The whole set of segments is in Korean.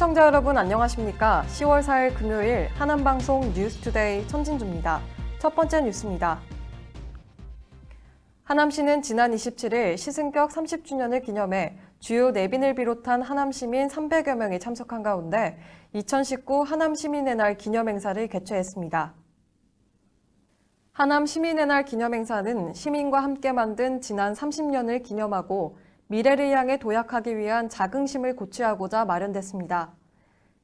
시청자 여러분 안녕하십니까? 10월 4일 금요일 하남방송 뉴스투데이 천진주입니다. 첫 번째 뉴스입니다. 하남시는 지난 27일 시승격 30주년을 기념해 주요 내빈을 비롯한 하남시민 300여 명이 참석한 가운데 2019 하남시민의 날 기념행사를 개최했습니다. 하남시민의 날 기념행사는 시민과 함께 만든 지난 30년을 기념하고 미래를 향해 도약하기 위한 자긍심을 고취하고자 마련됐습니다.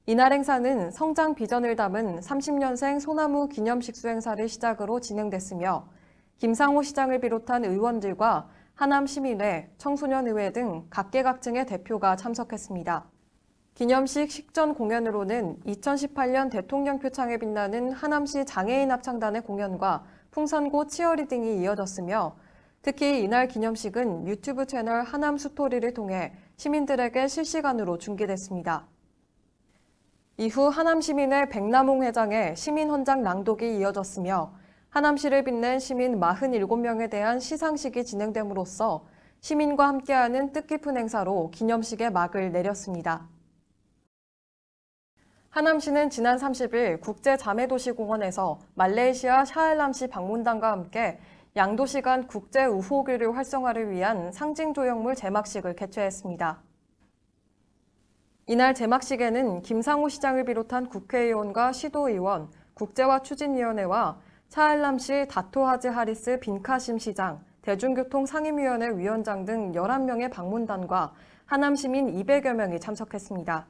이날 행사는 성장 비전을 담은 30년생 소나무 기념식 수행사를 시작으로 진행됐으며 김상호 시장을 비롯한 의원들과 하남시민회, 청소년의회 등 각계각층의 대표가 참석했습니다. 기념식 식전 공연으로는 2018년 대통령 표창에 빛나는 하남시 장애인 합창단의 공연과 풍선고 치어리딩이 이어졌으며 특히 이날 기념식은 유튜브 채널 하남 스토리를 통해 시민들에게 실시간으로 중계됐습니다. 이후 하남시민회 백남홍 회장의 시민헌장 낭독이 이어졌으며 하남시를 빛낸 시민 47명에 대한 시상식이 진행됨으로써 시민과 함께하는 뜻깊은 행사로 기념식의 막을 내렸습니다. 하남시는 지난 30일 국제자매도시공원에서 말레이시아 샤알람시 방문단과 함께 양도시 간 국제 우호교류 활성화를 위한 상징 조형물 제막식을 개최했습니다. 이날 제막식에는 김상호 시장을 비롯한 국회의원과 시도의원, 국제화 추진위원회와 샤알람시 다토하즈 하리스 빈카심 시장, 대중교통 상임위원회 위원장 등 11명의 방문단과 하남시민 200여 명이 참석했습니다.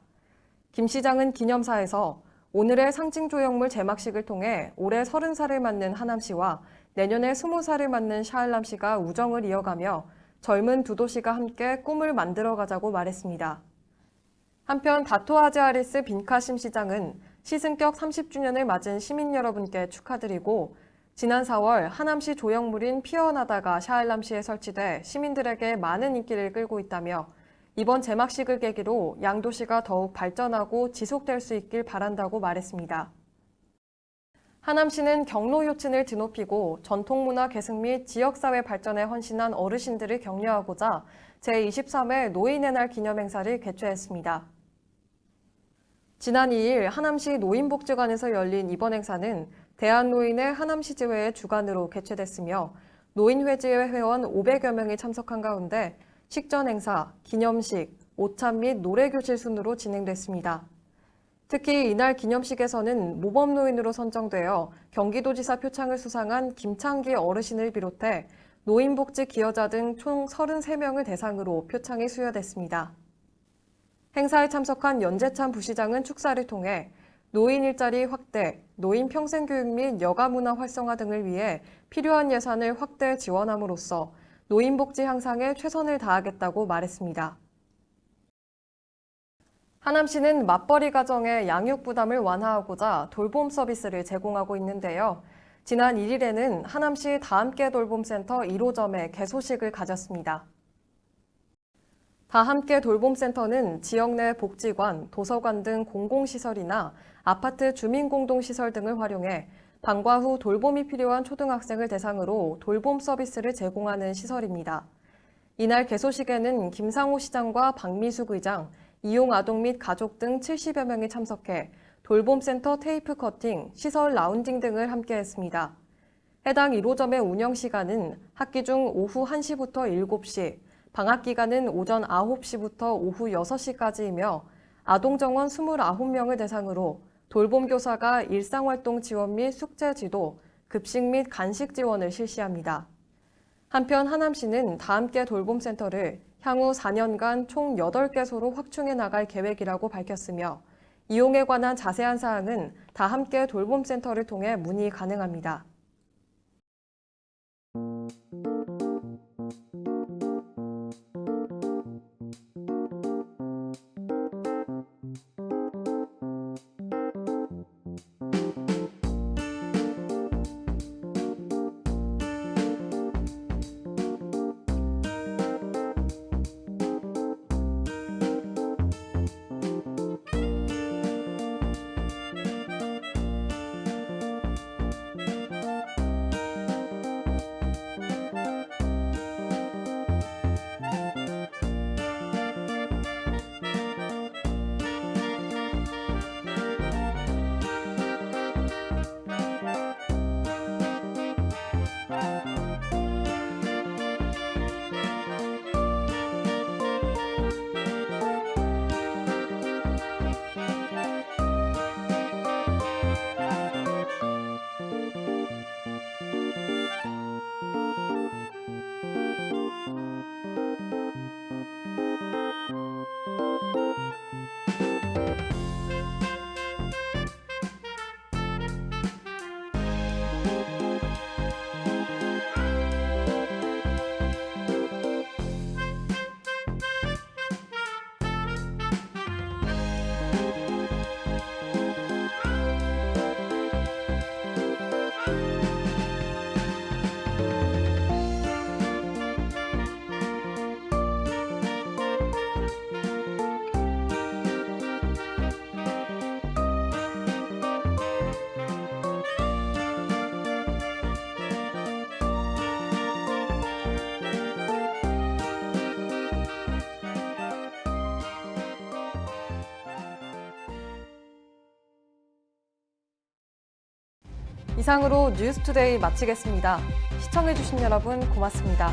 김 시장은 기념사에서 오늘의 상징 조형물 제막식을 통해 올해 30살을 맞는 하남시와 내년에 20살을 맞는 샤알람시가 우정을 이어가며 젊은 두 도시가 함께 꿈을 만들어가자고 말했습니다. 한편 다토하즈 하리스 빈카심 시장은 시승격 30주년을 맞은 시민 여러분께 축하드리고 지난 4월 하남시 조형물인 피어나다가 샤알람시에 설치돼 시민들에게 많은 인기를 끌고 있다며 이번 제막식을 계기로 양도시가 더욱 발전하고 지속될 수 있길 바란다고 말했습니다. 하남시는 경로 효친을 드높이고 전통문화 계승 및 지역사회 발전에 헌신한 어르신들을 격려하고자 제23회 노인의 날 기념행사를 개최했습니다. 지난 2일 하남시 노인복지관에서 열린 이번 행사는 대한노인의 하남시지회의 주관으로 개최됐으며 노인회지회 회원 500여 명이 참석한 가운데 식전 행사, 기념식, 오찬 및 노래교실 순으로 진행됐습니다. 특히 이날 기념식에서는 모범노인으로 선정되어 경기도지사 표창을 수상한 김창기 어르신을 비롯해 노인복지 기여자 등 총 33명을 대상으로 표창이 수여됐습니다. 행사에 참석한 연재찬 부시장은 축사를 통해 노인 일자리 확대, 노인 평생교육 및 여가문화 활성화 등을 위해 필요한 예산을 확대 지원함으로써 노인복지 향상에 최선을 다하겠다고 말했습니다. 하남시는 맞벌이 가정의 양육 부담을 완화하고자 돌봄 서비스를 제공하고 있는데요. 지난 1일에는 하남시 다함께 돌봄센터 1호점에 개소식을 가졌습니다. 다함께 돌봄센터는 지역 내 복지관, 도서관 등 공공시설이나 아파트 주민공동시설 등을 활용해 방과 후 돌봄이 필요한 초등학생을 대상으로 돌봄 서비스를 제공하는 시설입니다. 이날 개소식에는 김상호 시장과 박미숙 의장, 이용 아동 및 가족 등 70여 명이 참석해 돌봄센터 테이프 커팅, 시설 라운딩 등을 함께했습니다. 해당 1호점의 운영 시간은 학기 중 오후 1시부터 7시, 방학 기간은 오전 9시부터 오후 6시까지이며 아동 정원 29명을 대상으로 돌봄 교사가 일상활동 지원 및 숙제 지도, 급식 및 간식 지원을 실시합니다. 한편 하남시는 다함께 돌봄센터를 향후 4년간 총 8개소로 확충해 나갈 계획이라고 밝혔으며 이용에 관한 자세한 사항은 다함께 돌봄센터를 통해 문의 가능합니다. 이상으로 뉴스투데이 마치겠습니다. 시청해주신 여러분 고맙습니다.